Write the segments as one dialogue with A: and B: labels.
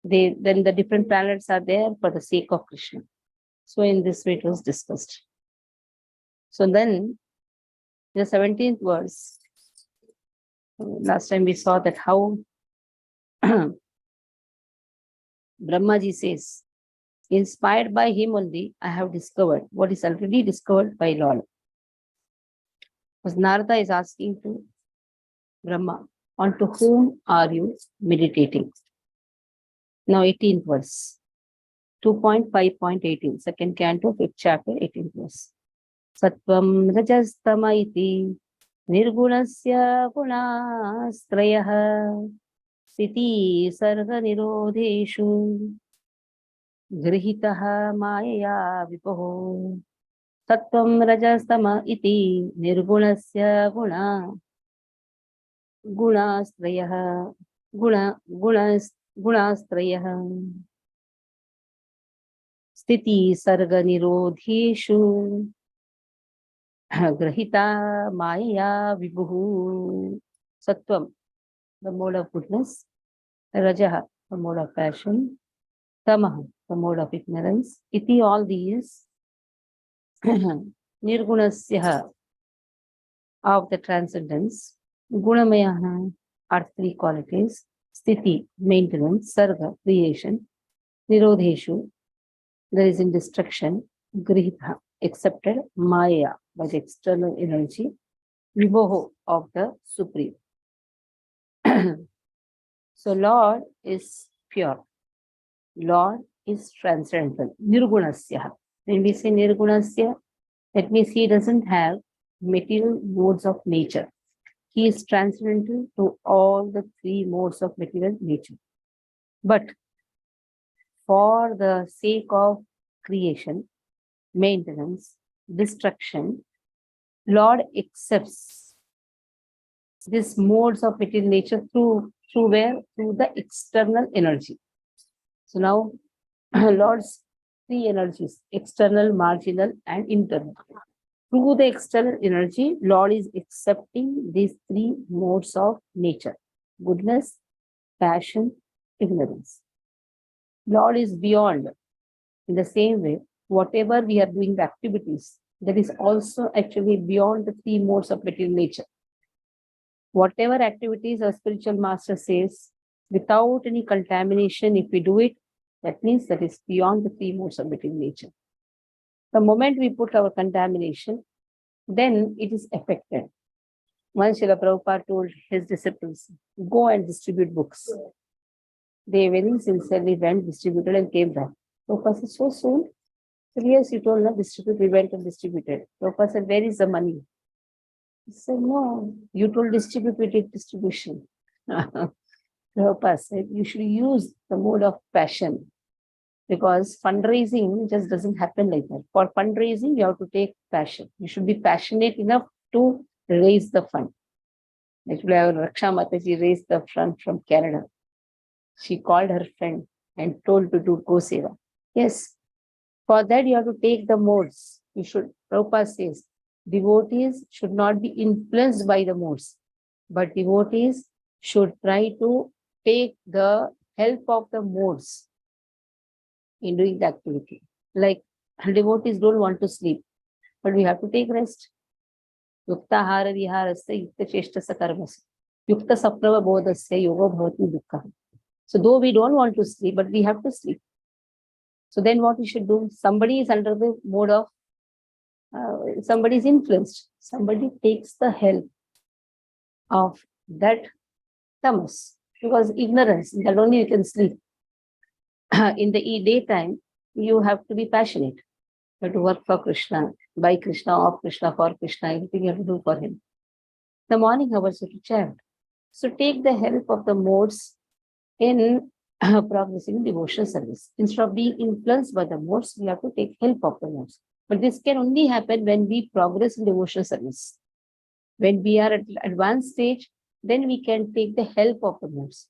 A: Then the different planets are there for the sake of Krishna. So in this way it was discussed. So then the 17th verse, last time we saw that how Brahmaji says, inspired by him only, I have discovered what is already discovered by Lord. Because Narada is asking to Brahma, onto whom are you meditating? Now 18th verse, 2.5.18, second canto, 5th chapter, 18th verse. Sattvam rajastama iti nirgunasya gunastrayah siti sarga nirodheshu grihitah maya vipoho. Sattvam rajastama iti nirgunasya gunastrayah gunastrayah sthiti sarga nirodheshu grahita maya vibhuhu. Sattvam, the mode of goodness. Rajaha, the mode of passion. Tamaha, the mode of ignorance. Iti, all these. Nirgunasya, of the transcendence. Gunamayaha are three qualities. Sthiti, maintenance. Sarga, creation. Nirodheshu, there is in destruction. Grihita, accepted. Maya, by the external energy. Vibhoho, of the Supreme. So Lord is pure. Lord is transcendental. Nirgunasya. When we say Nirgunasya, that means he doesn't have material modes of nature. He is transcendental to all the three modes of material nature. But for the sake of creation, maintenance, destruction, Lord accepts these modes of material nature through where? Through the external energy. So now Lord's three energies, external, marginal, and internal. Through the external energy, Lord is accepting these three modes of nature: goodness, passion, ignorance. Lord is beyond. In the same way, whatever we are doing the activities, that is also actually beyond the three modes of material nature. Whatever activities our spiritual master says, without any contamination, if we do it, that means that is beyond the three modes of material nature. The moment we put our contamination, then it is affected. Once Srila Prabhupada told his disciples, go and distribute books. They very sincerely went, distributed, and came back. Prabhupada said, so soon? So yes, you told not distribute, we went and distributed. Prabhupada said, where is the money? He said, no, you told distribute, we did distribution. Prabhupada said, you should use the mode of passion, because fundraising just doesn't happen like that. For fundraising, you have to take passion. You should be passionate enough to raise the fund. Actually, our Raksha Mataji raised the fund from Canada. She called her friend and told to do Go Seva. Yes, for that you have to take the modes. You should, Prabhupada says, devotees should not be influenced by the modes, but devotees should try to take the help of the modes in doing the activity. Like devotees don't want to sleep, but we have to take rest. Yukta hara viharasya yukta cheshtasa karmasya yukta saprava bodhasya yoga bhavati dukkha. So though we don't want to sleep, but we have to sleep. So then what we should do? Somebody is under the mode of, somebody is influenced. Somebody takes the help of that tamas, because ignorance, that only you can sleep. In the daytime, you have to be passionate. You have to work for Krishna, by Krishna, of Krishna, for Krishna, everything you have to do for him. The morning hours you have to chant. So take the help of the modes in progressing devotional service. Instead of being influenced by the modes, we have to take help of the modes. But this can only happen when we progress in devotional service. When we are at advanced stage, then we can take the help of the modes.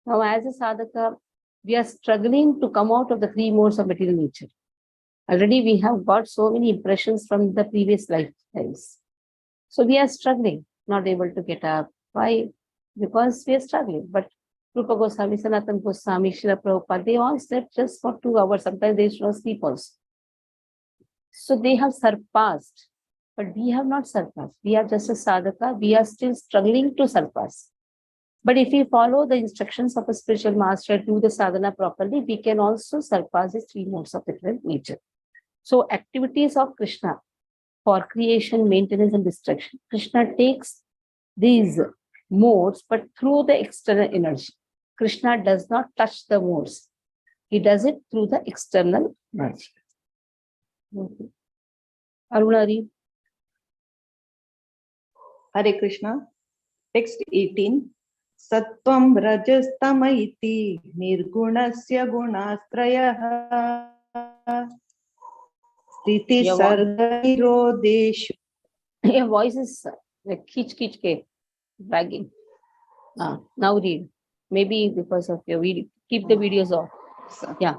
A: Now, as a sadhaka, we are struggling to come out of the three modes of material nature. Already we have got so many impressions from the previous lifetimes. So we are struggling, not able to get up. Why? Because we are struggling. But Rupa Goswami, Sanatana Goswami, Srila Prabhupada, they all slept just for 2 hours. Sometimes they should not sleep also. So they have surpassed, but we have not surpassed. We are just a sadhaka. We are still struggling to surpass. But if we follow the instructions of a spiritual master, do the sadhana properly, we can also surpass the 3 modes of different nature. So activities of Krishna for creation, maintenance, and destruction. Krishna takes these modes, but through the external energy. Krishna does not touch the modes. He does it through the external energy. Okay. Aruna, read.
B: Hare Krishna. Text 18. Sattvam rajastama iti nirgunasya gunastrayah sthiti sarga nirodeshu.
A: Your voice is like kich ke dragging. Now read. Maybe because of your video. Keep the videos off. Yeah.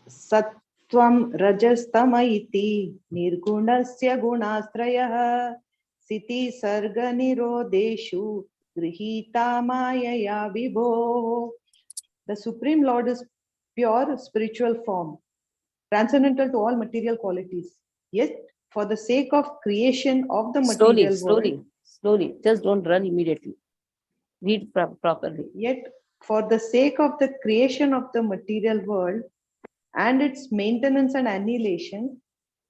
B: Sattvam rajastama iti nirgunasya gunastrayah sthiti sarga nirodeshu grihita mayaya vibho. The Supreme Lord is pure spiritual form, transcendental to all material qualities. Yet, for the sake of creation of the material world,
A: slowly. Just don't run immediately. Read properly.
B: Yet, for the sake of the creation of the material world and its maintenance and annihilation,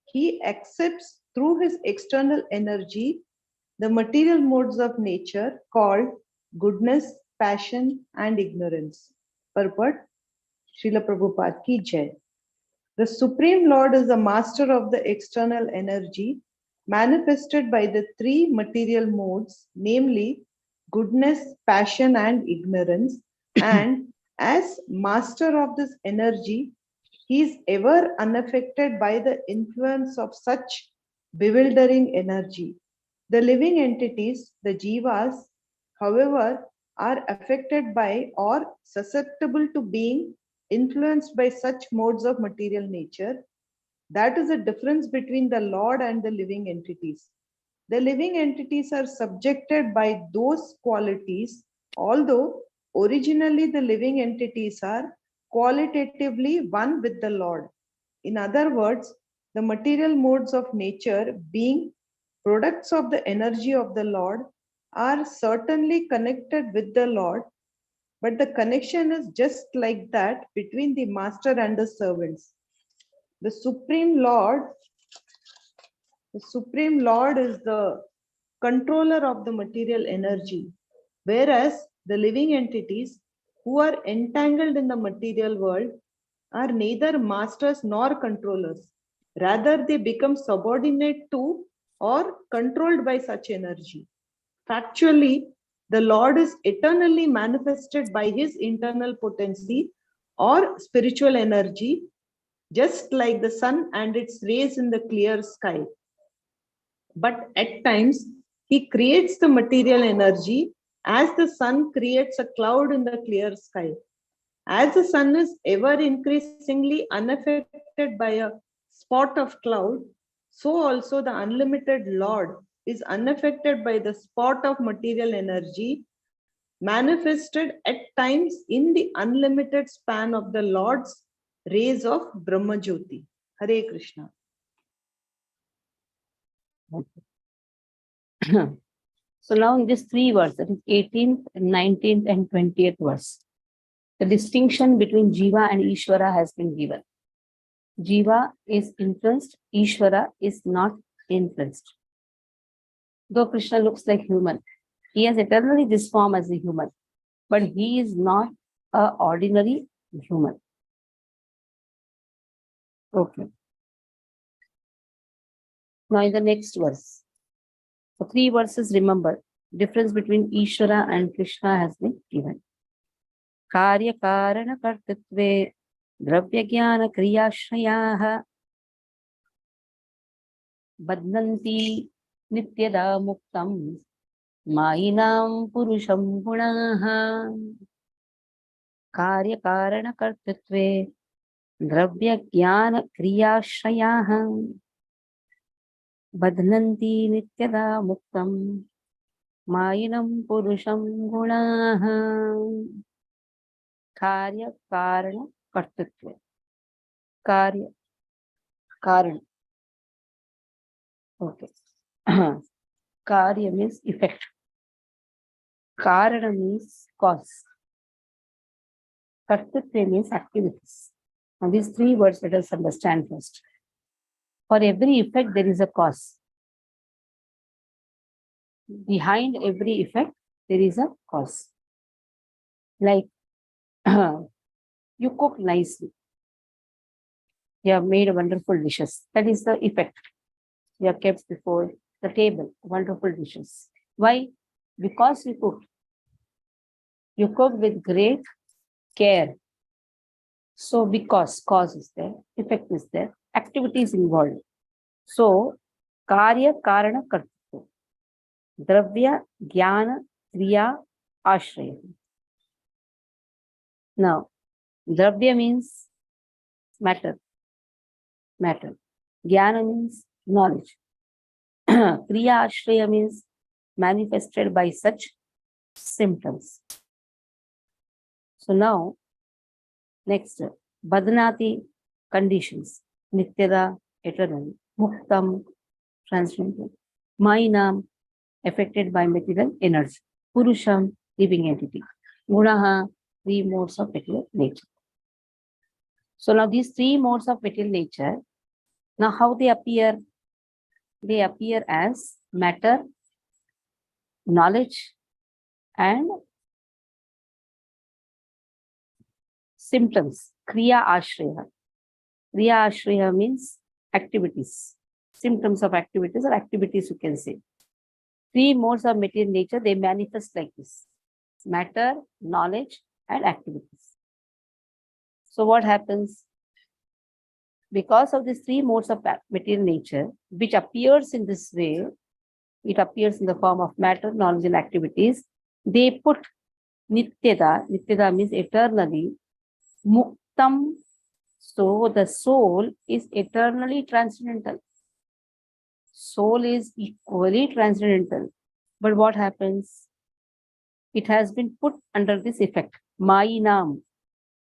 B: he accepts through his external energy the material modes of nature called goodness, passion, and ignorance. Purport, Srila Prabhupada ki jai. The Supreme Lord is the master of the external energy manifested by the 3 material modes, namely goodness, passion, and ignorance. And as master of this energy, he is ever unaffected by the influence of such bewildering energy. The living entities, the jivas, however, are affected by or susceptible to being influenced by such modes of material nature. That is the difference between the Lord and the living entities. The living entities are subjected by those qualities, although originally the living entities are qualitatively one with the Lord. In other words, the material modes of nature, being products of the energy of the Lord, are certainly connected with the Lord, but the connection is just like that between the master and the servants. The Supreme Lord is the controller of the material energy, whereas the living entities who are entangled in the material world are neither masters nor controllers. Rather, they become subordinate to or controlled by such energy. Factually, the Lord is eternally manifested by his internal potency or spiritual energy, just like the sun and its rays in the clear sky. But at times, he creates the material energy as the sun creates a cloud in the clear sky. As the sun is ever increasingly unaffected by a spot of cloud, so also the unlimited Lord is unaffected by the spot of material energy manifested at times in the unlimited span of the Lord's rays of Brahma Jyoti. Hare Krishna.
A: So now in these 3 verses, that is 18th, 19th, and 20th verse, the distinction between Jiva and Ishvara has been given. Jiva is influenced, Ishvara is not influenced. Though Krishna looks like human, he has eternally this form as a human, but he is not an ordinary human. Okay. Now in the next verse, for 3 verses, remember, difference between Ishvara and Krishna has been given. Karya Karana Kartatve Dravya Jnana Kriyashrayah Badnanti Nityada Muktam Mainam Purusham Gunaha. Karya Karana Kartatve Dravya Jnana Kriyashrayah Badnanti Nityada Muktam Mayinam Purusham Gunaha. Karya Karana Kartatva. Karya Karana. Okay. Karya means effect. Karana means cause. Kartatva means activities. Now these three words let us understand first. For every effect, there is a cause. Behind every effect, there is a cause. Like you cook nicely. You have made wonderful dishes. That is the effect. You have kept before the table wonderful dishes. Why? Because you cooked. You cooked with great care. So because cause is there, effect is there, activity is involved. So karya karana kartritva. Dravya jnana kriya ashraya. Now, dravya means matter. Matter. Jnana means knowledge. Kriya ashraya means manifested by such symptoms. So now, next, Badhanati conditions. Nityada, eternal. Muktam, transcendental. Mainam, affected by material energy. Purusham, living entity. Gunaha, three modes of material nature. So now these three modes of material nature, now how they appear? They appear as matter, knowledge, and symptoms. Kriya ashraya. Kriya ashraya means activities. Symptoms of activities or activities you can say. Three modes of material nature, they manifest like this. Matter, knowledge, and activities. So what happens? Because of these three modes of material nature, which appears in this way, it appears in the form of matter, knowledge, and activities, they put nityada. Nityada means eternally. Muktam. So the soul is eternally transcendental. Soul is equally transcendental. But what happens? It has been put under this effect. Mayinam.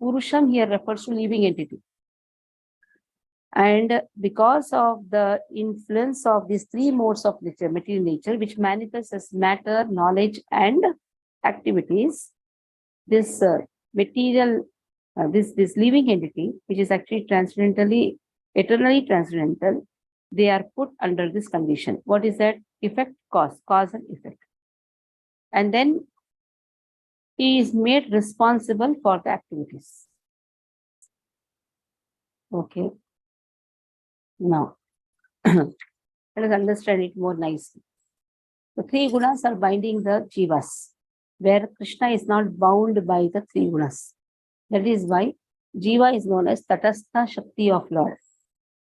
A: Purusham here refers to living entity. And because of the influence of these three modes of nature, material nature, which manifests as matter, knowledge, and activities, this material, this living entity, which is actually transcendentally, eternally transcendental, they are put under this condition. What is that? Effect, cause and effect. And then he is made responsible for the activities. Okay. Now, let us understand it more nicely. The three gunas are binding the jivas, where Krishna is not bound by the three gunas. That is why jiva is known as Tatastha Shakti of Lord,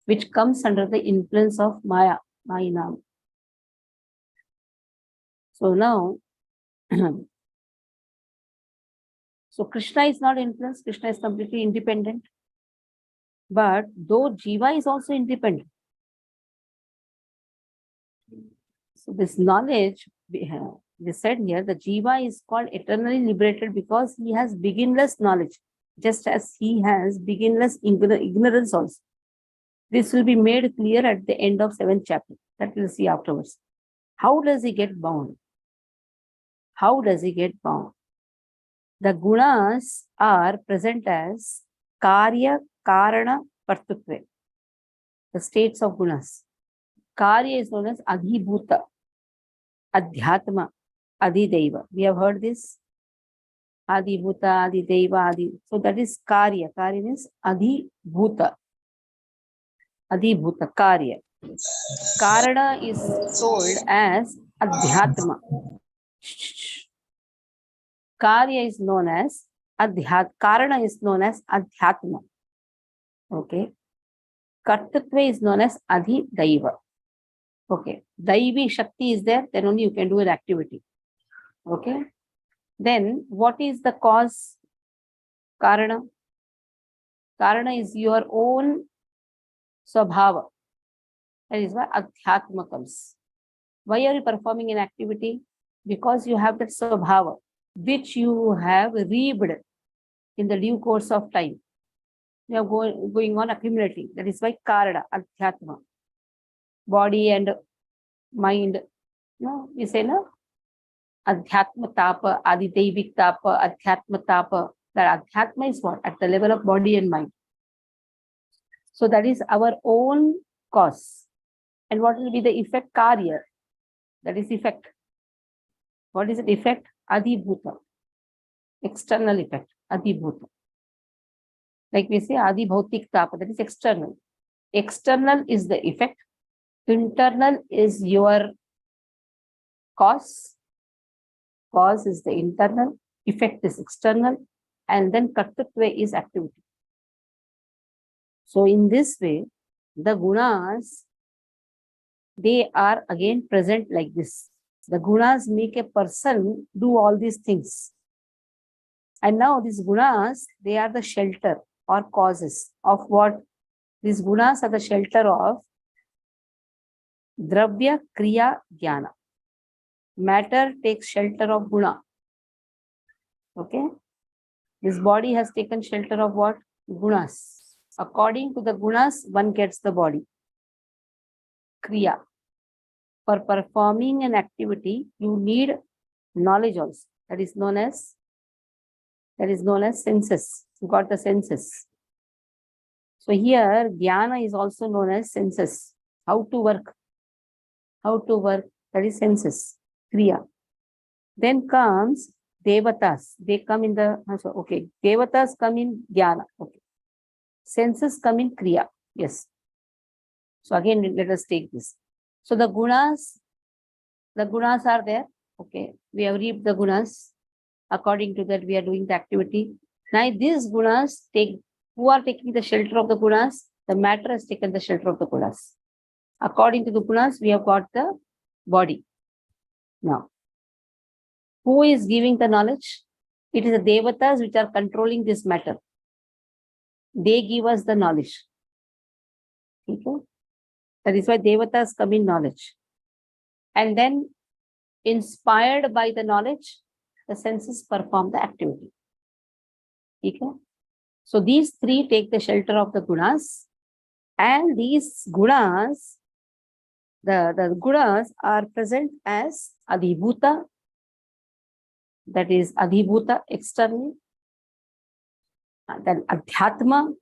A: which comes under the influence of Maya, Mayinam. So now, so Krishna is not influenced, Krishna is completely independent. But though jiva is also independent, so this knowledge, we said here, the jiva is called eternally liberated because he has beginless knowledge, just as he has beginless ignorance also. This will be made clear at the end of 7th chapter. That we'll see afterwards. How does he get bound? How does he get bound? The gunas are present as karya, karana, kartritva. The states of gunas. Karya is known as adhibhuta, adhyatma, adideva. We have heard this. Adibhuta, adideva, adi. So that is karya. Karya means adhibhuta. Adhibhuta, karya. Karana is told as adhyatma. Karya is known as Karana is known as adhyatma. Okay. Kartatva is known as adhidaiva. Okay. Daivi Shakti is there, then only you can do an activity. Okay. Then what is the cause? Karana. Karana is your own swabhava. That is why adhyatma comes. Why are you performing an activity? because you have that swabhava, which you have reaped in the due course of time. You are going on accumulating. That is why karana, adhyatma, body and mind. No, we say no. Adhyatma tapa, adidevik tapa, adhyatma tapa. That adhyatma is what? At the level of body and mind. So that is our own cause. And what will be the effect? Karya. That is effect. What is the effect? Adibhuta. External effect. Adibhuta. Like we say, adibhautik tapa. That is external. External is the effect. Internal is your cause. Cause is the internal. Effect is external. And then kartatva is activity. So in this way, the gunas, they are again present like this. The gunas make a person do all these things. And now these gunas, they are the shelter or causes of what? These gunas are the shelter of dravya, kriya, jnana. Matter takes shelter of guna. Okay? This body has taken shelter of what? Gunas. According to the gunas, one gets the body. Kriya. For performing an activity, you need knowledge also. That is known as senses. You got the senses. So here, jnana is also known as senses. How to work. How to work. That is senses. Kriya. Then comes devatas. They come in the, okay, devatas come in jnana. Okay. Senses come in kriya. Yes. So again, let us take this. So the gunas are there. Okay. We have reaped the gunas. According to that, we are doing the activity. Now these gunas who are taking the shelter of the gunas? The matter has taken the shelter of the gunas. According to the gunas, we have got the body. Now, who is giving the knowledge? It is the devatas which are controlling this matter. They give us the knowledge. Okay? That is why devatas come in knowledge. And then, inspired by the knowledge, the senses perform the activity. Okay? So these three take the shelter of the gunas. And these gunas, the gunas are present as adhibhuta. That is adhibhuta externally. Then adhyatma,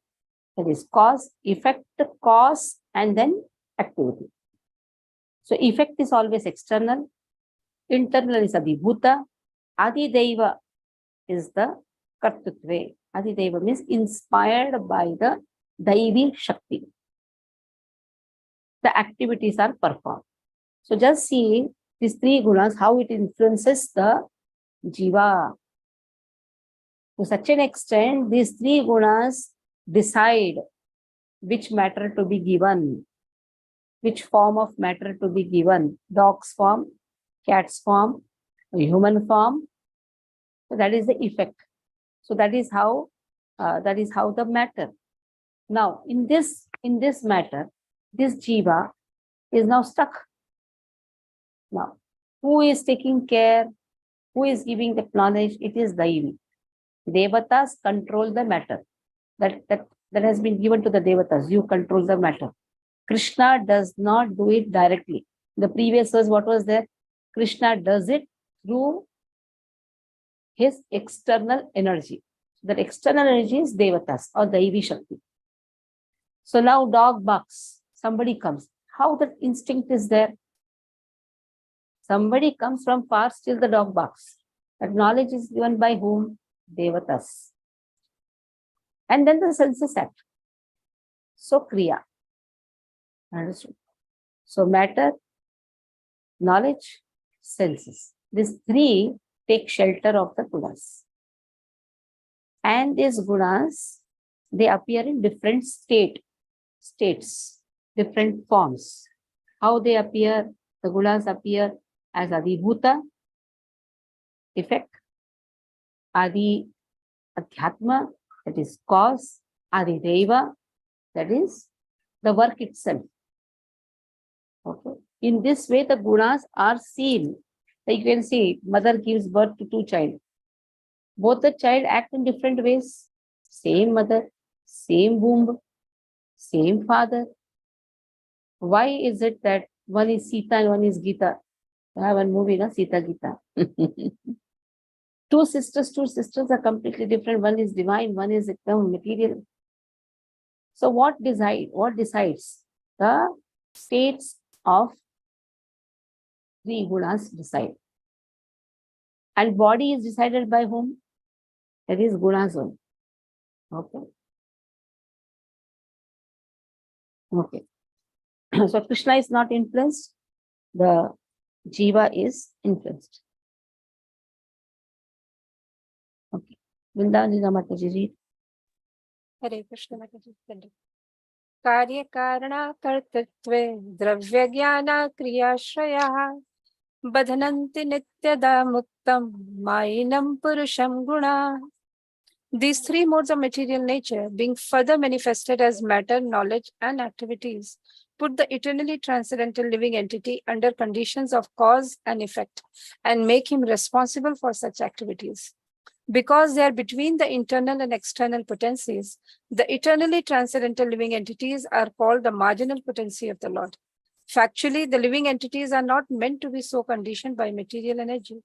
A: that is cause, effect, cause, and then activity. So effect is always external. Internal is adhibhuta. Adideva is the kartatve. Adideva means inspired by the Daivi Shakti. The activities are performed. So just see these three gunas, how it influences the jiva. To such an extent, these three gunas decide which matter to be given, which form of matter to be given, dog's form, cat's form, human form. So that is the effect. So that is how the matter. Now, in this matter, this jiva is now stuck. Now, who is taking care? Who is giving the knowledge? It is Daivi. Devatas control the matter. That has been given to the Devatas. You control the matter. Krishna does not do it directly. The previous verse, what was there? Krishna does it through his external energy. That external energy is Devatas or Daivi Shakti. So now dog barks. Somebody comes. How that instinct is there? Somebody comes from far, still the dog barks. That knowledge is given by whom? Devatas. And then the senses act. So kriya. Understood? So matter, knowledge, senses. These three take shelter of the gunas. And these gunas, they appear in different states, different forms. How they appear? The gunas appear as adhibhuta, effect, adhyatma, that is cause, adideva, that is the work itself. Okay. In this way, the gunas are seen So you can see mother gives birth to two children. Both the child act in different ways. Same mother, same womb, same father. Why is it that one is Sita and one is Gita? I have one movie, na Sita Gita. Two sisters are completely different. One is divine, one is material. So what decides? The states of three gunas decide. And body is decided by whom? That is gunas only. Okay. Okay. So Krishna is not influenced. The Jiva is influenced. Okay. Vrindavan Mataji, read.
C: हरे कृष्ण माताजी कार्य कारण कर्तृत्वे द्रव्य ज्ञान क्रियाश्रयः बध्नन्ति नित्यदा मुक्तं मायिनं पुरुषं गुणाः. These three modes of material nature, being further manifested as matter, knowledge, and activities, put the eternally transcendental living entity under conditions of cause and effect and make him responsible for such activities. Because they are between the internal and external potencies, the eternally transcendental living entities are called the marginal potency of the Lord. Factually, the living entities are not meant to be so conditioned by material energy,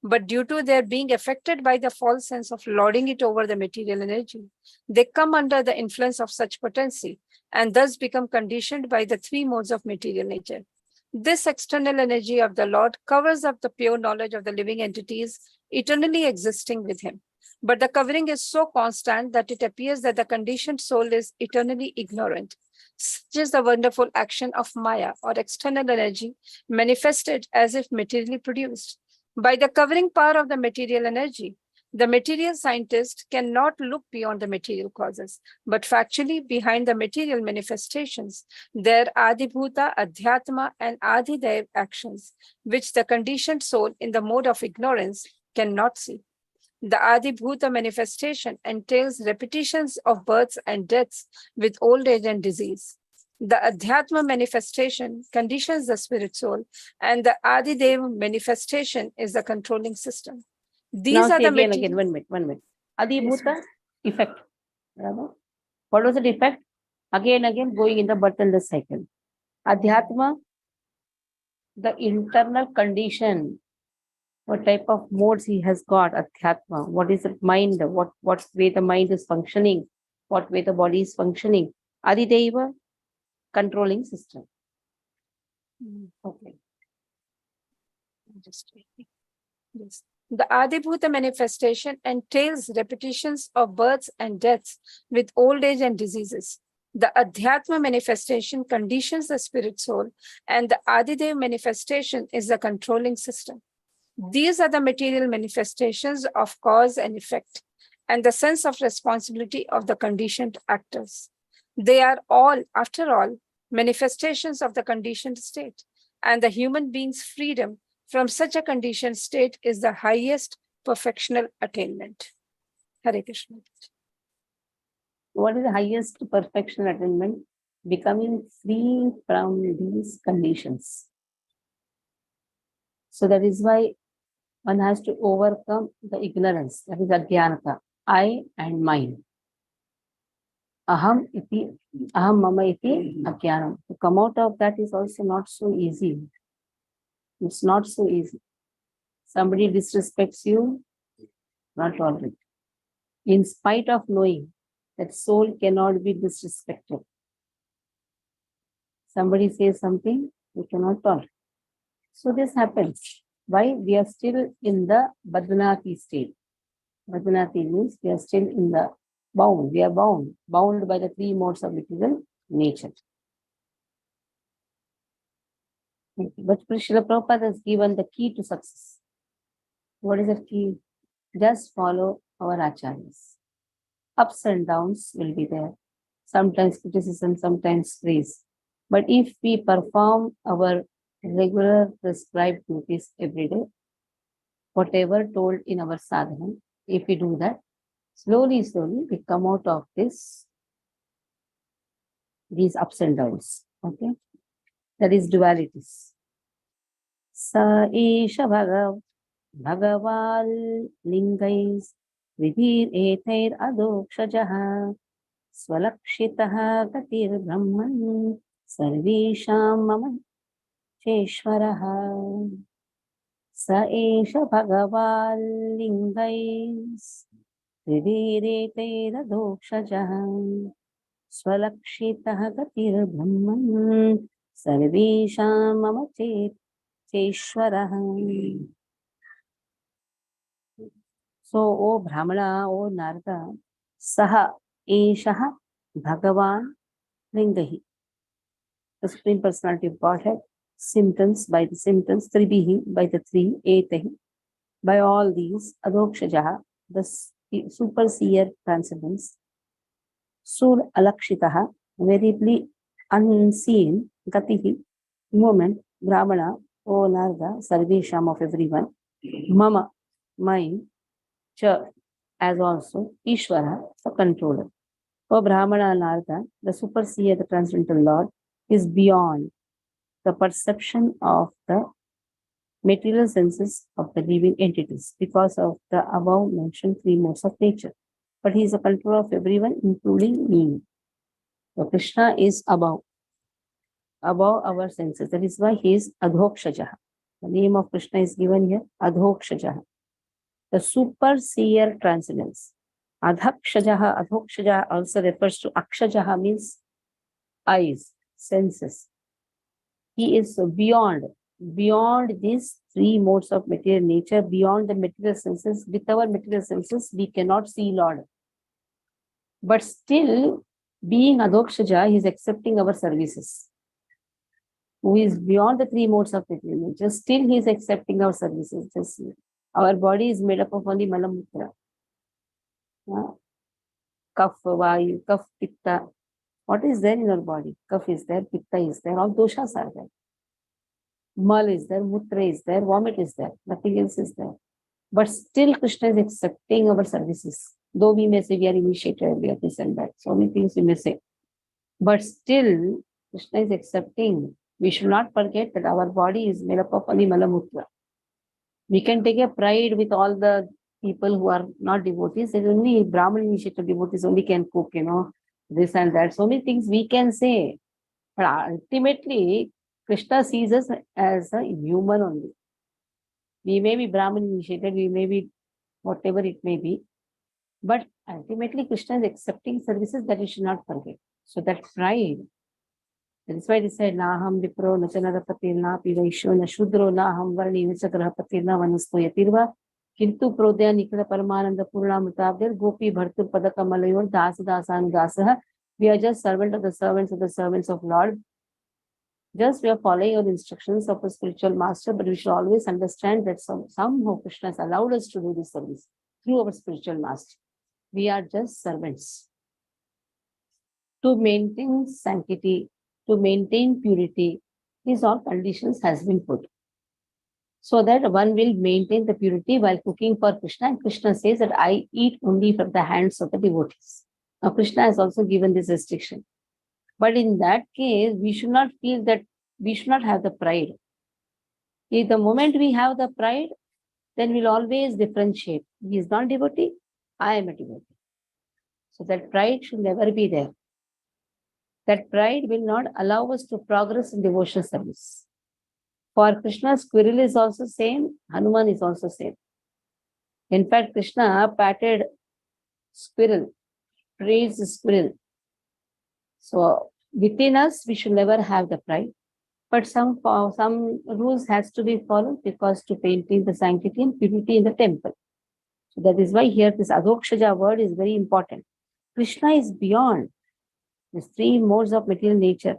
C: but due to their being affected by the false sense of lording it over the material energy, they come under the influence of such potency and thus become conditioned by the three modes of material nature. This external energy of the Lord covers up the pure knowledge of the living entities eternally existing with him. But the covering is so constant that it appears that the conditioned soul is eternally ignorant. Such is the wonderful action of Maya, or external energy, manifested as if materially produced. By the covering power of the material energy, the material scientist cannot look beyond the material causes, but factually behind the material manifestations, there are Adibhuta, Adhyatma, and Adidev actions, which the conditioned soul in the mode of ignorance cannot see. The Adibhuta manifestation entails repetitions of births and deaths with old age and disease. The Adhyatma manifestation conditions the spirit soul, and the Adidev manifestation is the controlling system. These
A: Now
C: are
A: see
C: the
A: again, 1 minute. Adibhuta, effect. What was the effect? Again, going in the birth and the cycle. Adhyatma, the internal condition. What type of modes he has got, Adhyatma? What is the mind? What way the mind is functioning? What way the body is functioning? Adideva, controlling system. Okay.
C: Just wait. Yes. The Adibhuta manifestation entails repetitions of births and deaths with old age and diseases. The Adhyatma manifestation conditions the spirit soul, and the Adidev manifestation is the controlling system. These are the material manifestations of cause and effect, and the sense of responsibility of the conditioned actors. They are all, after all, manifestations of the conditioned state, and the human being's freedom from such a conditioned state is the highest perfectional attainment. Hare Krishna.
A: What is the highest perfection attainment? Becoming free from these conditions. So that is why one has to overcome the ignorance, that is Adhyanata, I and mine. Aham mama iti ajnanam. To come out of that is also not so easy. It's not so easy. Somebody disrespects you, not tolerate. In spite of knowing that soul cannot be disrespected. Somebody says something, we cannot tolerate. So this happens. Why? We are still in the Badhanati state. Badhanati means we are still in the bound. We are bound by the three modes of material nature. But Srila Prabhupada has given the key to success. What is the key? Just follow our acharyas. Ups and downs will be there. Sometimes criticism, sometimes praise. But if we perform our regular prescribed duties every day, whatever told in our sadhana, if we do that, slowly we come out of these ups and downs. Okay, that is dualities. Sa esha bhagaval lingais vidhir etair adokshajaha swalakshitaha gatir brahman sarvesham mama cheshwaraha. Sa esha bhagaval lingais vidhir etair adokshajaha swalakshitaha gatir brahman sarvesham mama cheshwaraha. So, O Brahmana, O Narada, Saha Eshaha Bhagavan Lingahi. The Supreme Personality of Godhead, symptoms by the symptoms, Tribihi by the three, Etahi. By all these, Adokshajaha, the superseer transcendence, Sur Alakshitaha, variably unseen, Gatihi, moment, Brahmana, O Narada, Sarvesham of everyone, Mama, mine, Cha, as also Ishvara, the controller. For Brahmana Narada, the superseer, the transcendental Lord, is beyond the perception of the material senses of the living entities because of the above mentioned three modes of nature. But he is a controller of everyone, including me. So Krishna is above our senses. That is why he is Adhokshajaha. The name of Krishna is given here, Adhokshajaha. The superseer transcendence. Adhokshajaha also refers to Akshajaha, means eyes, senses. He is beyond these three modes of material nature, beyond the material senses. With our material senses, we cannot see Lord. But still, being Adhokshaja, he is accepting our services. Who is beyond the three modes of material nature, still he is accepting our services. Just our body is made up of only Malamutra. Kapha, Vayu, Kapha, Pitta. What is there in our body? Kapha is there, Pitta is there, all doshas are there. Mal is there, Mutra is there, vomit is there, nothing else is there. But still Krishna is accepting our services. Though we may say we are initiated, we are this and that, so many things we may say. But still Krishna is accepting. We should not forget that our body is made up of only Malamutra. We can take a pride with all the people who are not devotees. There's only Brahman initiated devotees only can cook, this and that. So many things we can say. But ultimately, Krishna sees us as a human only. We may be Brahman initiated, we may be whatever it may be. But ultimately, Krishna is accepting services that we should not forget. So that pride, that is why it said, Naham Vipro, Nachanarapatir, Na Pivaisho, Na Shudro, Naham Varni, Vichagrahapatir, Na Vanasto Yatirva, Kintu Prodya Nikada Paramananda Purna Mutabdir, Gopi Bhartu Padaka Malayor, Dasa Dasan Dasaha. We are just servant of the servants of Lord. Just we are following our instructions of a spiritual master, but we should always understand that somehow Krishna has allowed us to do this service through our spiritual master. We are just servants. To maintain sanctity, to maintain purity, these all conditions has been put. So that one will maintain the purity while cooking for Krishna. And Krishna says that I eat only from the hands of the devotees. Now Krishna has also given this restriction. But in that case, we should not feel that we should not have the pride. If the moment we have the pride, then we'll always differentiate. He is not devotee, I am a devotee. So that pride should never be there. That pride will not allow us to progress in devotional service. For Krishna, squirrel is also same, Hanuman is also same. In fact, Krishna patted squirrel, praised squirrel. So within us, we should never have the pride. But some rules has to be followed because to maintain the sanctity and purity in the temple. So that is why here this Adhokshaja word is very important. Krishna is beyond these three modes of material nature.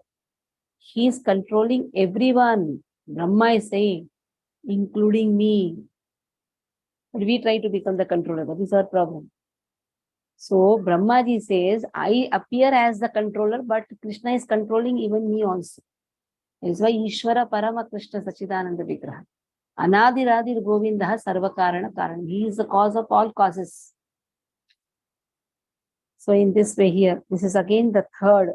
A: He is controlling everyone. Brahma is saying, including me. But we try to become the controller. That is our problem. So Brahmaji says, I appear as the controller, but Krishna is controlling even me also. That is why Ishvara Parama Krishna Sachidananda Vigraha. Anadiradir Govindaha Sarva Karana Karan. He is the cause of all causes. So in this way here, this is again the third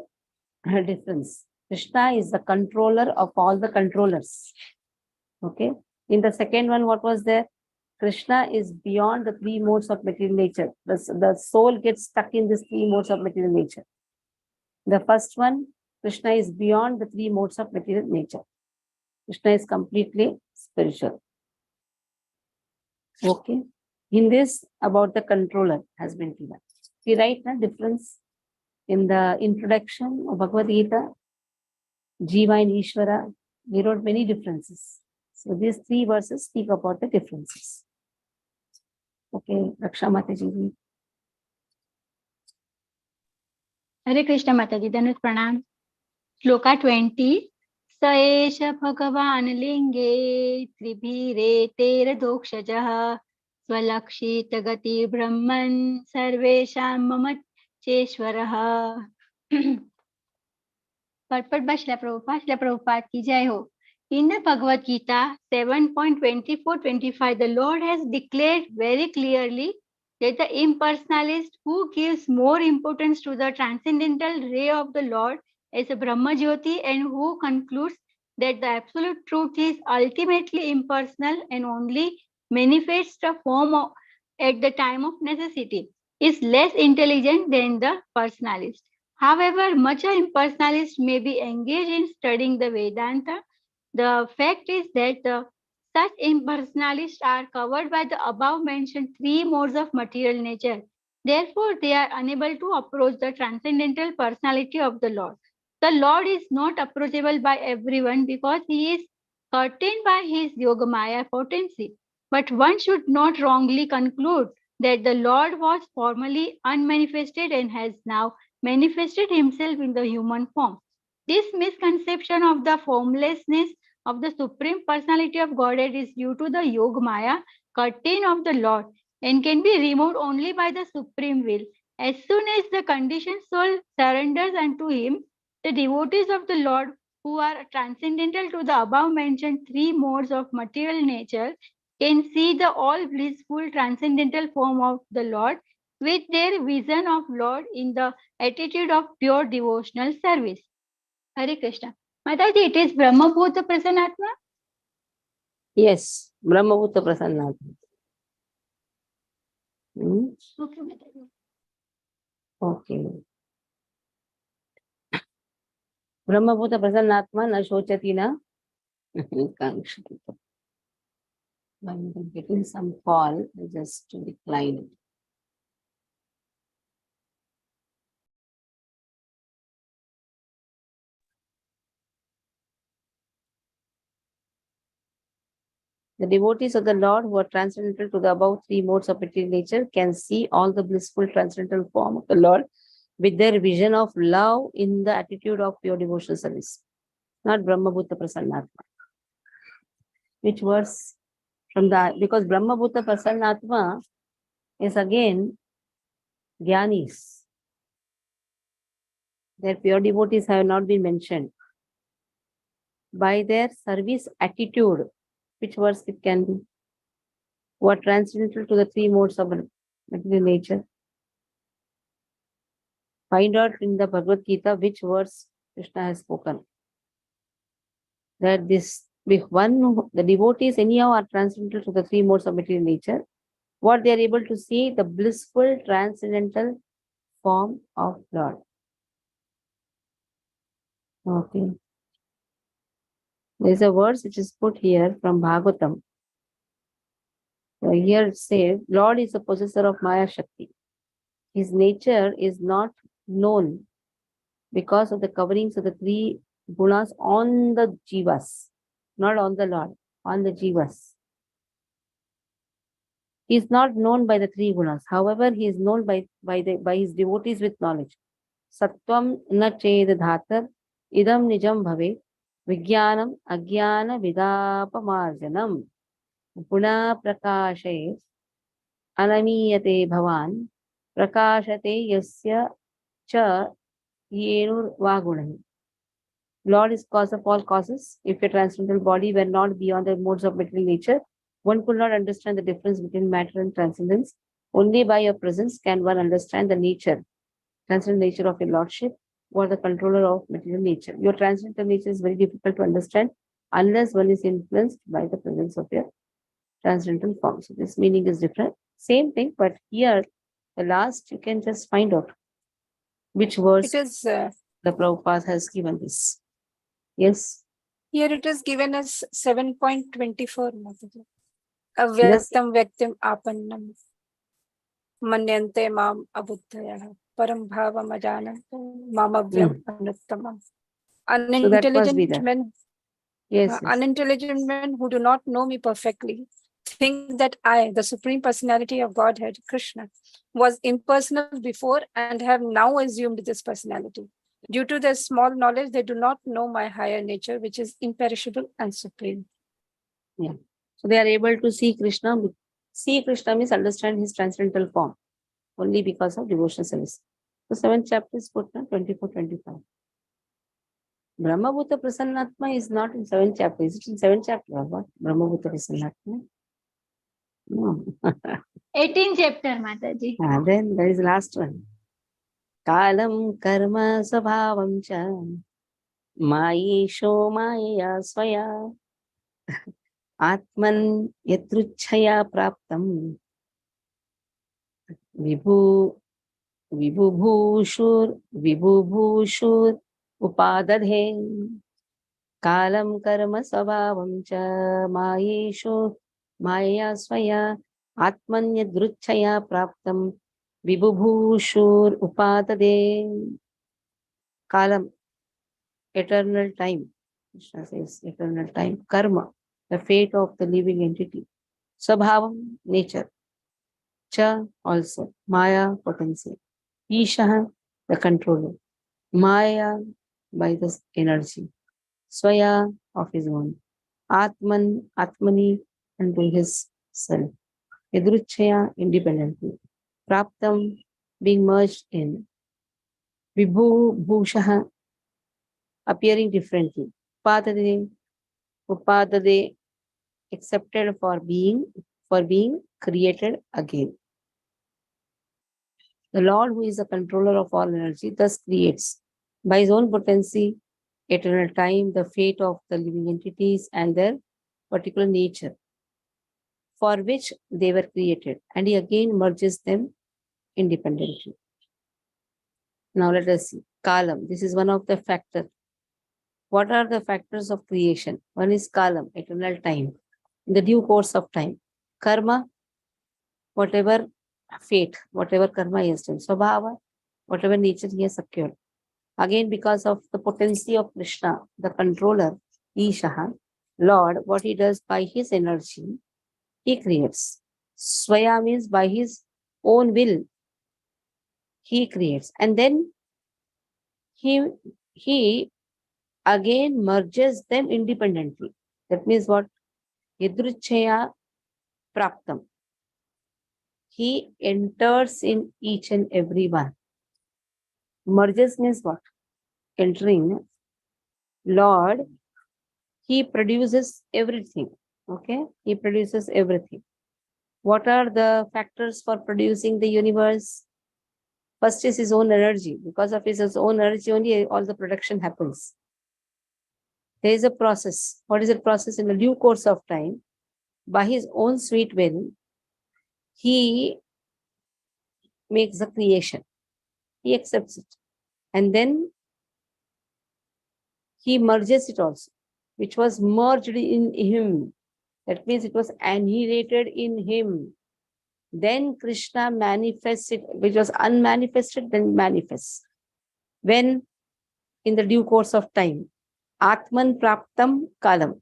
A: difference. Krishna is the controller of all the controllers. Okay. In the second one, what was there? Krishna is beyond the three modes of material nature. The soul gets stuck in these three modes of material nature. The first one, Krishna is beyond the three modes of material nature. Krishna is completely spiritual. Okay. In this, about the controller has been given. We write the difference in the introduction of Bhagavad Gita, Jiva and Ishvara. We wrote many differences. So these three verses speak about the differences. Okay, Raksha Mataji.
D: हरे कृष्ण माता जी धनुष प्रणाम श्लोका 20 स एष भगवान लिंगे त्रिभिरे तेरदोक्षजः स्वलक्षित गति ब्रह्मन् सर्वेषां मम चेश्वरः Purport by Srila Prabhupada ki jai ho. In the Bhagavad Gita 7.24-25, the Lord has declared very clearly that the impersonalist who gives more importance to the transcendental ray of the Lord is a Brahma Jyoti and who concludes that the absolute truth is ultimately impersonal and only manifests the form at the time of necessity is less intelligent than the personalist. However, much impersonalists may be engaged in studying the Vedanta. The fact is that such impersonalists are covered by the above mentioned three modes of material nature. Therefore, they are unable to approach the transcendental personality of the Lord. The Lord is not approachable by everyone because he is curtained by his Yogamaya potency. But one should not wrongly conclude that the Lord was formerly unmanifested and has now manifested himself in the human form. This misconception of the formlessness of the Supreme Personality of Godhead is due to the Yogamaya curtain of the Lord and can be removed only by the Supreme Will. As soon as the conditioned soul surrenders unto him, the devotees of the Lord who are transcendental to the above mentioned three modes of material nature can see the all blissful transcendental form of the Lord with their vision of Lord in the attitude of pure devotional service. Hare Krishna. Mataji, it is Brahma Bhuta Prasanatma?
A: Yes, Brahma Bhuta Prasanna.
D: Okay, Mataji.
A: Okay. Brahma Bhuta Prasannatma na shochati na kankshati. I'm getting some call, I just decline it. The devotees of the Lord who are transcendental to the above three modes of material nature can see all the blissful transcendental form of the Lord with their vision of love in the attitude of pure devotional service. Not Brahma Bhuta Prasannatma. Which verse from the, because Brahma Bhuta Prasannatma is again Jnanis. Their pure devotees have not been mentioned. By their service attitude, which verse it can be? Who are transcendental to the three modes of material nature. Find out in the Bhagavad Gita which verse Krishna has spoken. That this one, the devotees anyhow are transcendental to the three modes of material nature. What they are able to see, the blissful transcendental form of Lord. Okay. There is a verse which is put here from Bhagavatam. Here it says, Lord is the possessor of Maya Shakti. His nature is not known because of the coverings of the three gunas on the jivas, not on the Lord, on the jivas. He is not known by the three gunas. However, he is known by his devotees with knowledge. Sattvam na ched dhatar idam nijam bhave vijnanam ajnana vidapamarjanam guna prakashe anamiyate bhavan prakashate yasya cha yenur vagunahi. Lord is cause of all causes. If a transcendental body were not beyond the modes of material nature, one could not understand the difference between matter and transcendence. Only by your presence can one understand the nature, transcendental nature of your lordship, or the controller of material nature. Your transcendental nature is very difficult to understand unless one is influenced by the presence of your transcendental form. So this meaning is different. Same thing, but here the last you can just find out which verse
C: It is
A: the Prabhupada has given this. Yes.
C: here it is given as 7.24. Mataji.
A: Yes.
C: Avyaktam vyaktim apannam manyante mam abuddhaya param bhavam ajanantam mamavyam anuttamam.
A: So that must be
C: Unintelligent
A: there.
C: men,
A: Yes, yes.
C: unintelligent men who do not know me perfectly think that I, the Supreme Personality of Godhead, Krishna, was impersonal before and have now assumed this personality. Due to their small knowledge, they do not know my higher nature, which is imperishable and supreme.
A: Yeah. So they are able to see Krishna. See Krishna means understand his transcendental form only because of devotional service. So 7th chapter is put 24, 25. Brahmabhuta Prasannatma is not in 7th chapter. Is it in 7th chapter or what? Brahmabhuta Prasannatma? No.
D: 18th chapter, Mataji.
A: Then there is the last one. Kalam karma sabhavam cha mayesho maya swaya atman yatruchaya praptam vibhu vibhushur upadadhe kalam karma sabhavam cha mayesho maya swaya atman yadruchaya praptam vibhushur upadade. Kalam, eternal time. Krishna says eternal time. Karma, the fate of the living entity. Sabhavam, nature. Cha, also. Maya, potency. Isha, the controller. Maya, by the energy. Swaya, of his own. Atman, Atmani, unto his self. Yadruchaya, independently. Praptam, being merged in. Vibhu, Bhushaha, appearing differently. Upadade, accepted for being created again. The Lord, who is the controller of all energy, thus creates by his own potency, eternal time, the fate of the living entities and their particular nature for which they were created, and he again merges them independently. Now let us see. Kalam, this is one of the factors. What are the factors of creation? One is kalam, eternal time, in the due course of time. Karma, whatever fate, whatever karma he has done. Swabhava, whatever nature he has secured. Again, because of the potency of Krishna, the controller, Ishaha, Lord, what he does by his energy, he creates. Swaya means by his own will, he creates. And then he again merges them independently. That means what? Yadruchaya praptam. He enters in each and every one. Merges means what? Entering. Lord, he produces everything. Okay? He produces everything. What are the factors for producing the universe? First is his own energy. Because of his own energy only all the production happens. There is a process. What is the process? In the due course of time, by his own sweet will, he makes the creation. He accepts it. And then he merges it also, which was merged in him. That means it was annihilated in him. Then Krishna manifests it, which was unmanifested, then manifests. When? In the due course of time. Atman praptam kalam.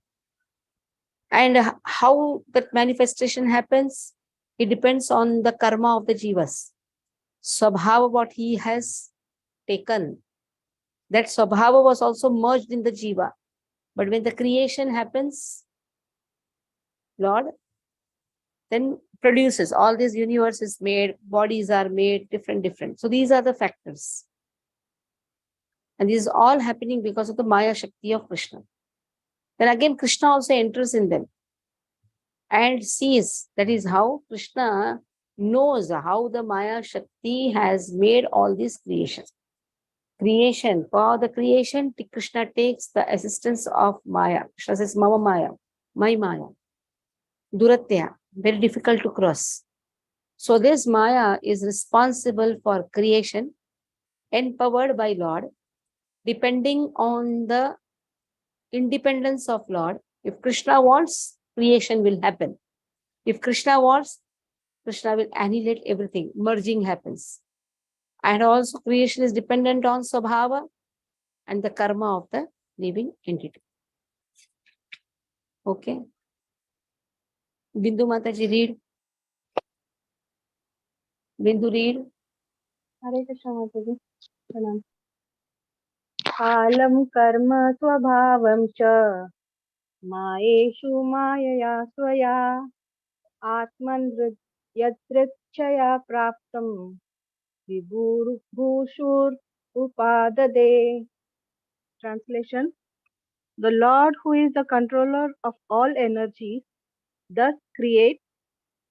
A: And how that manifestation happens? It depends on the karma of the jivas. Swabhava, what he has taken. That Swabhava was also merged in the jiva. But when the creation happens, Lord then produces. All this universe is made, bodies are made, different. So these are the factors. And this is all happening because of the Maya Shakti of Krishna. Then again, Krishna also enters in them and sees. That is how Krishna knows how the Maya Shakti has made all these creations. creation, for the creation, Krishna takes the assistance of Maya. Krishna says, Mama Maya, my Maya. Duratya, very difficult to cross. So this Maya is responsible for creation, empowered by Lord, depending on the independence of Lord. If Krishna wants, creation will happen. If Krishna wants, Krishna will annihilate everything. Merging happens. And also creation is dependent on Swabhava and the karma of the living entity. Okay. Bindu Mataji, read. Bindu, read.
C: Hare Krishna Mataji. Pranam. Alam karma swabhavam cha Maeshu Mayaya Swaya Atman Yadrichaya Praptam Vibhur Bhushur Upadade. Translation: the Lord, who is the controller of all energies, thus creates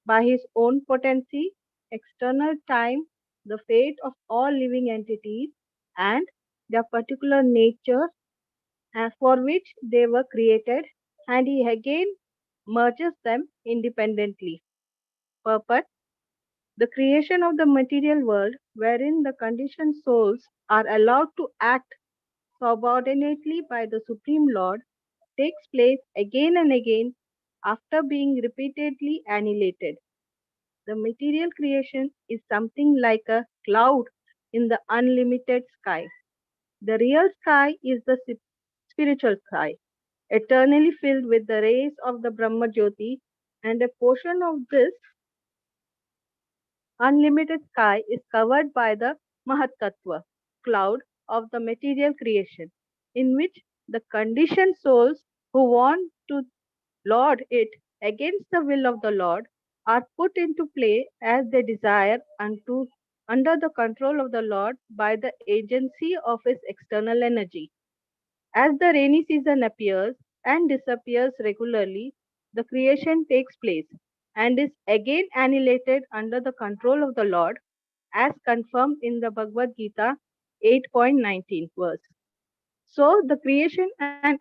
C: by his own potency, external time, the fate of all living entities and their particular nature for which they were created, and he again merges them independently. Purport: the creation of the material world, wherein the conditioned souls are allowed to act subordinately by the Supreme Lord, takes place again and again after being repeatedly annihilated. The material creation is something like a cloud in the unlimited sky. The real sky is the spiritual sky, eternally filled with the rays of the Brahma Jyoti, and a portion of this unlimited sky is covered by the Mahatattva, cloud of the material creation, in which the conditioned souls who want to lord it against the will of the Lord are put into play as they desire under the control of the Lord by the agency of his external energy. As the rainy season appears and disappears regularly, the creation takes place and is again annihilated under the control of the Lord, as confirmed in the Bhagavad Gita 8.19 verse. So, the creation and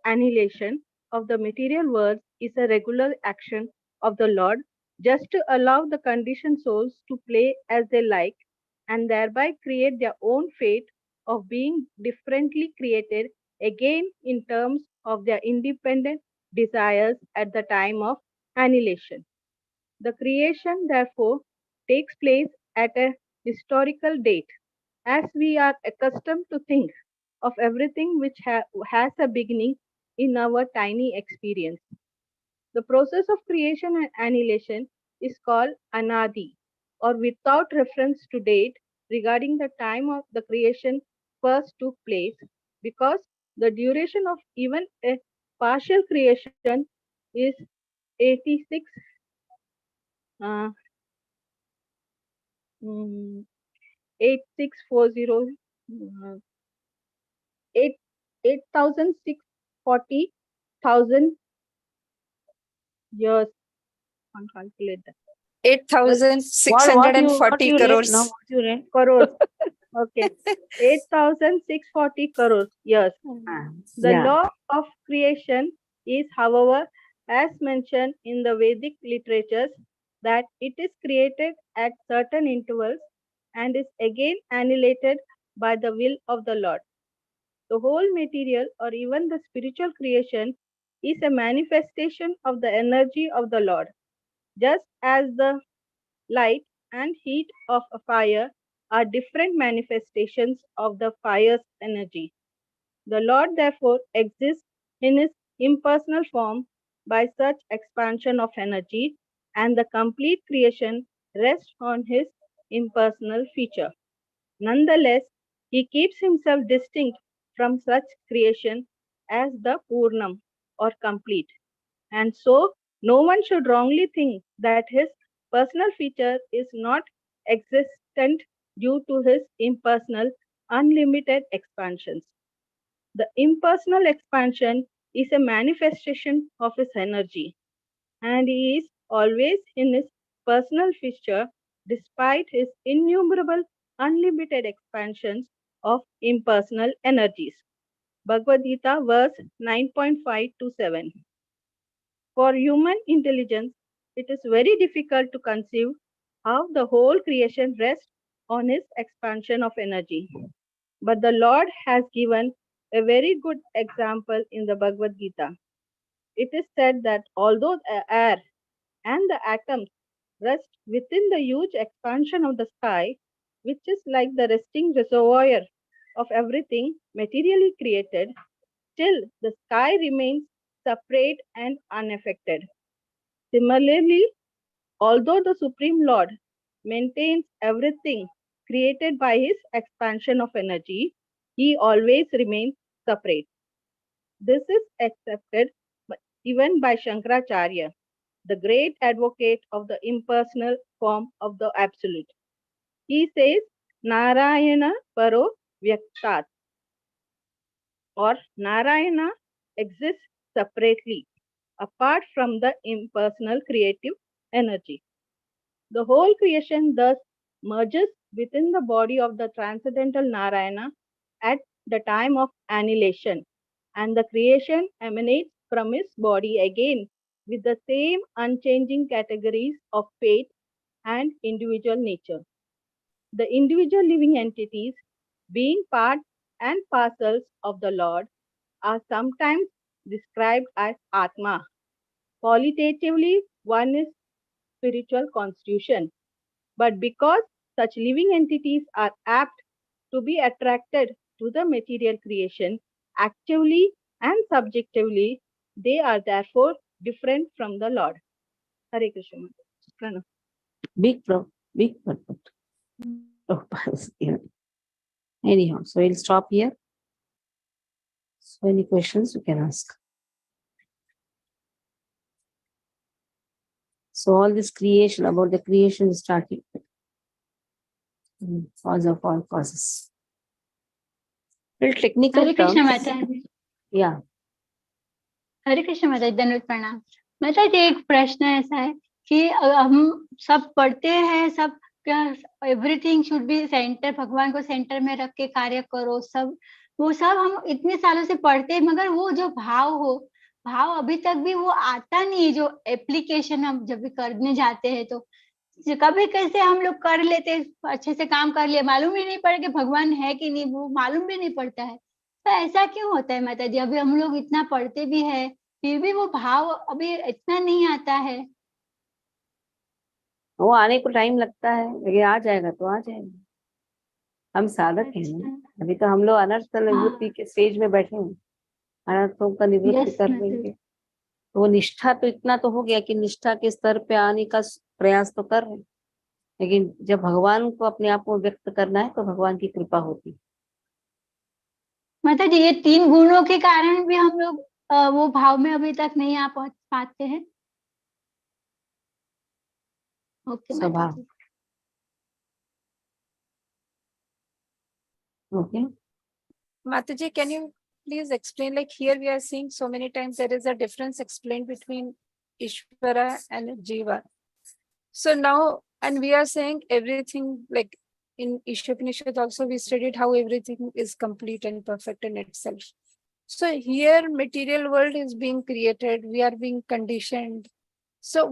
C: annihilation of the material world is a regular action of the Lord, just to allow the conditioned souls to play as they like and thereby create their own fate of being differently created again in terms of their independent desires at the time of annihilation. The creation, therefore, takes place at a historical date, as we are accustomed to think of everything which has a beginning in our tiny experience. The process of creation and annihilation is called anadi, or without reference to date regarding the time of the creation first took place, because the duration of even a partial creation is 86 uh, 8640 uh, 8 8,640,000 years. Can't calculate that.
A: What
C: 8,640
A: you read?
C: crores.
A: Now, what you read?
C: Crores. Okay. 8,640 crores years. The
A: Yeah.
C: law of creation is, however, as mentioned in the Vedic literatures, that it is created at certain intervals and is again annihilated by the will of the Lord. The whole material or even the spiritual creation is a manifestation of the energy of the Lord, just as the light and heat of a fire are different manifestations of the fire's energy. The Lord therefore exists in his impersonal form by such expansion of energy, and the complete creation rests on his impersonal feature. Nonetheless, he keeps himself distinct from such creation as the Purnam, or complete. And so, no one should wrongly think that his personal feature is not existent due to his impersonal, unlimited expansions. The impersonal expansion is a manifestation of his energy, and he is always in his personal feature despite his innumerable unlimited expansions
E: of impersonal energies. Bhagavad Gita, verse 9.5 to 7. For human intelligence, it is very difficult to conceive how the whole creation rests on his expansion of energy. But the Lord has given a very good example in the Bhagavad Gita. It is said that although the air and the atoms rest within the huge expansion of the sky, which is like the resting reservoir of everything materially created, still the sky remains separate and unaffected. Similarly, although the Supreme Lord maintains everything created by his expansion of energy, he always remains separate. This is accepted even by Shankaracharya, the great advocate of the impersonal form of the Absolute. He says, Narayana Paro Vyaktat, or Narayana exists separately, apart from the impersonal creative energy. The whole creation thus merges within the body of the transcendental Narayana at the time of annihilation, and the creation emanates from his body again with the same unchanging categories of fate and individual nature. The individual living entities, being part and parcels of the Lord, are sometimes described as Atma. Qualitatively, one is spiritual constitution. But because such living entities are apt to be attracted to the material creation, actively and subjectively, they are therefore different from the Lord. Hare Krishna. Pranam.
A: Big purpose. Prabhupada's given. Anyhow, so we'll stop here. So any questions you can ask. So all this creation, about the creation started. Cause of all causes. Little technical
D: Hare Krishna
A: terms.
D: माता
A: Yeah.
D: हरे कृष्ण माता जी, दंडवत प्रणाम। माता जी, एक प्रश्न ऐसा है कि हम सब पढ़ते हैं, सब क्या एवरीथिंग शुड बी सेंटर, भगवान को सेंटर में रख के कार्य करो, सब वो सब हम इतने सालों से पढ़ते हैं, मगर वो जो भाव अभी तक भी वो आता नहीं है, जो एप्लीकेशन हम जब भी करने जाते हैं तो कभी कैसे हम लोग कर लेते, अच्छे से काम कर लिया, मालूम ही नहीं पड़ा कि भगवान है कि नहीं, वो मालूम भी नहीं पड़ता है। तो ऐसा क्यों होता है माता जी? अभी हम लोग इतना पढ़ते भी है, फिर भी वो भाव अभी इतना नहीं आता है।
A: वो आने को टाइम लगता है, लेकिन आ जाएगा तो आ जाएगा। हम साधक हैं ना, अभी तो हम लोग अनर्थ निवृत्ति के स्टेज में बैठे हैं, अनर्थों का निवृत्ति कर लेंगे। तो वो निष्ठा तो इतना तो हो गया कि निष्ठा के स्तर पे आने का प्रयास तो कर रहे हैं, लेकिन जब भगवान को अपने आप को व्यक्त करना है तो भगवान की कृपा होती है।
D: माता जी, ये 3 गुणों के कारण भी हम लोग वो भाव में अभी तक नहीं आ पाते हैं। ओके माता जी।
A: Okay.
C: Mataji, can you please explain, like here we are seeing so many times there is a difference explained between Ishvara and Jiva. So now, and we are saying everything, like in Ishopanishad also we studied how everything is complete and perfect in itself. So here material world is being created, we are being conditioned. So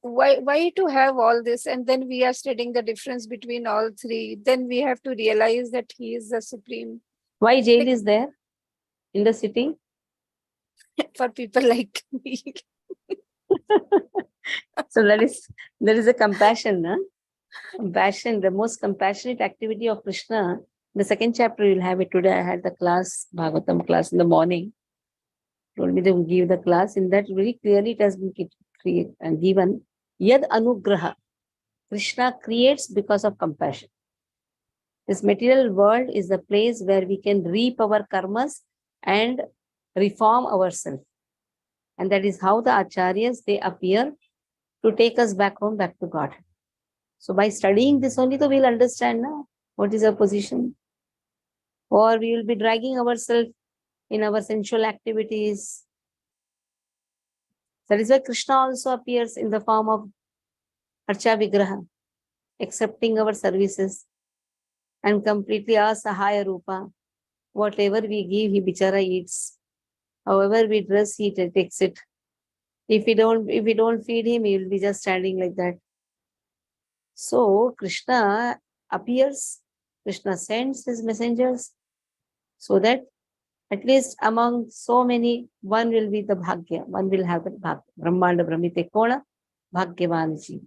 C: why to have all this, and then we are studying the difference between all three, then we have to realize that he is the supreme.
A: Why jail is there in the city?
C: For people like me.
A: So there is a compassion, no? Compassion, the most compassionate activity of Krishna. The second chapter you'll have it today. I had the class, Bhagavatam class in the morning. Told me to give the class. In that very clearly it has been given. Yad anugraha. Krishna creates because of compassion. This material world is the place where we can reap our karmas and reform ourselves. And that is how the acharyas, they appear to take us back home, back to God. So by studying this only, we'll understand now what is our position. Or we will be dragging ourselves in our sensual activities. That is why Krishna also appears in the form of Archa Vigraha, accepting our services. and completely asahaya rupa. Whatever we give, he bichara eats. However we dress, he takes it. If we don't feed him, he will be just standing like that. So Krishna appears, Krishna sends his messengers so that at least among so many, one will be the bhagya, one will have the bhagya. Brahmanda Brahmite Kona, Bhagyavanji.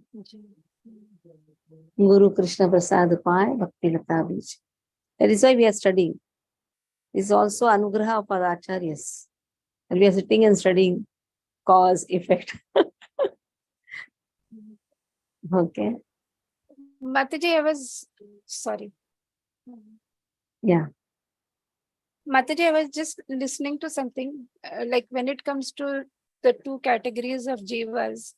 A: Guru Krishna Prasad Pai, Bhakti Lata Bij. That is why we are studying. This is also Anugraha of our Acharyas. And we are sitting and studying cause, effect. Okay.
C: Mataji, I was sorry.
A: Yeah.
C: Mataji, I was just listening to something like when it comes to the two categories of jivas,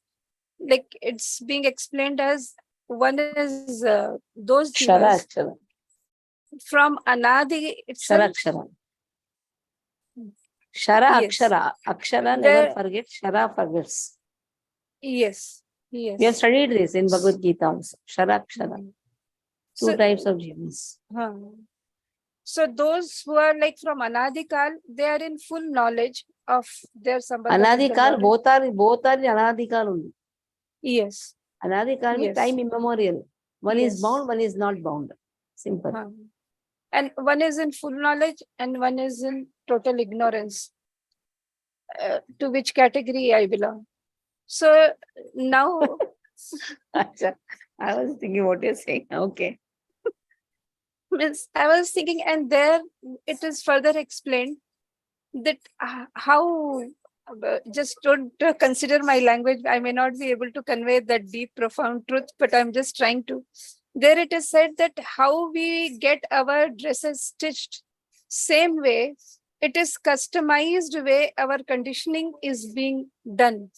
C: like it's being explained as one is those
A: Shara
C: jivas
A: Akshara.
C: from Anadi
A: Shara
C: itself.
A: Akshara. Shara
C: Yes.
A: Akshara. Akshara never forgets. Shara forgets.
C: Yes. Yes.
A: We have studied this in Bhagavad Gita also. Shara Akshara. Two types of jivas.
C: So those who are like from Anadikal, they are in full knowledge of their sambandha.
A: Anadikal, both are in Anadikal only.
C: Yes.
A: Anadikal means time immemorial. One is bound, one is not bound. Simple.
C: And one is in full knowledge and one is in total ignorance. To which category I belong. So now
A: I was thinking what you're saying. Okay.
C: I was thinking, and there it is further explained that how just don't consider my language. I may not be able to convey that deep, profound truth, but I'm just trying to. There it is said that how we get our dresses stitched, same way, it is customized way our conditioning is being done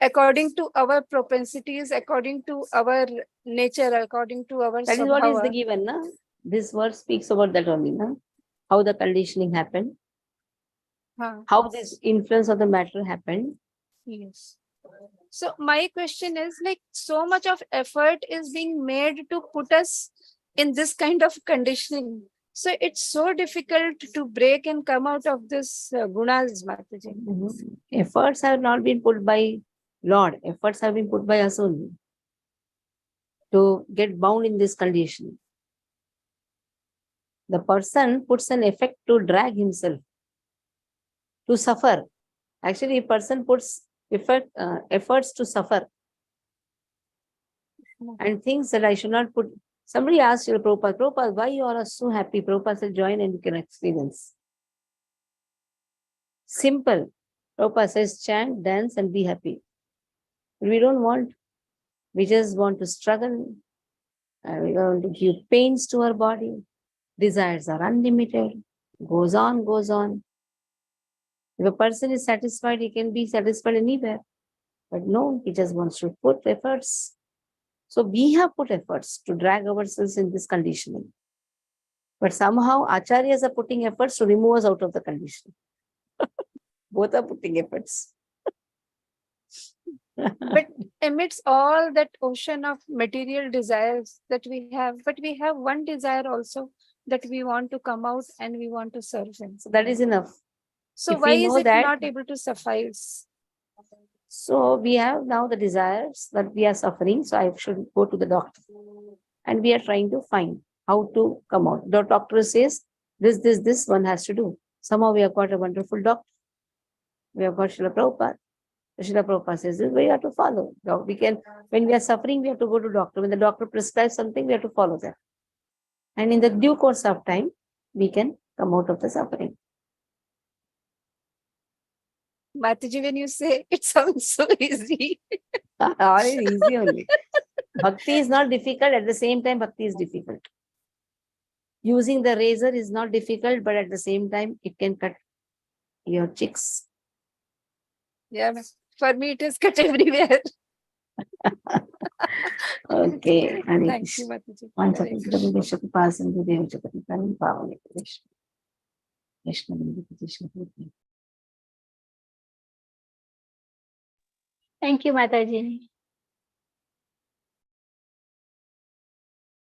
C: according to our propensities, according to our nature, according to our
A: That is what is the
C: swabhava.
A: given, na? This word speaks about that only, na? How the conditioning happened, how this influence of the matter happened.
C: Yes. So my question is like so much of effort is being made to put us in this kind of conditioning. So it's so difficult to break and come out of this gunas, Mataji.
A: Efforts have not been put by Lord. Efforts have been put by us only to get bound in this condition. The person puts an effect to drag himself, to suffer. Actually, a person puts efforts to suffer and thinks that I should not put. Somebody asked you, Prabhupada, why you are so happy? Prabhupada said, join and you can experience. Simple. Prabhupada says, chant, dance, and be happy. But we don't want. We just want to struggle. We want to give pains to our body. Desires are unlimited. Goes on, goes on. If a person is satisfied, he can be satisfied anywhere. But no, he just wants to put efforts. So we have put efforts to drag ourselves in this conditioning. But somehow Acharyas are putting efforts to remove us out of the condition. Both are putting efforts.
C: But amidst all that ocean of material desires that we have, but we have one desire also that we want to come out and we want to serve him.
A: So that is enough.
C: So
A: If
C: why
A: we
C: is
A: know
C: it
A: that,
C: not able to suffice?
A: So we have now the desires that we are suffering. So I should go to the doctor. And we are trying to find how to come out. The doctor says, this one has to do. Somehow we have got a wonderful doctor. We have got Srila Prabhupada. Srila Prabhupada says, this we have to follow. We can, when we are suffering, we have to go to doctor. When the doctor prescribes something, we have to follow that. And in the due course of time, we can come out of the suffering.
C: Mataji, when you say it sounds so easy.
A: All is easy only. Bhakti is not difficult. At the same time, bhakti is difficult. Using the razor is not difficult, but at the same time, it can cut your cheeks.
C: Yeah, for me, it is cut everywhere.
A: Okay.
C: Thank you, Mataji.
D: Thank you, Mataji.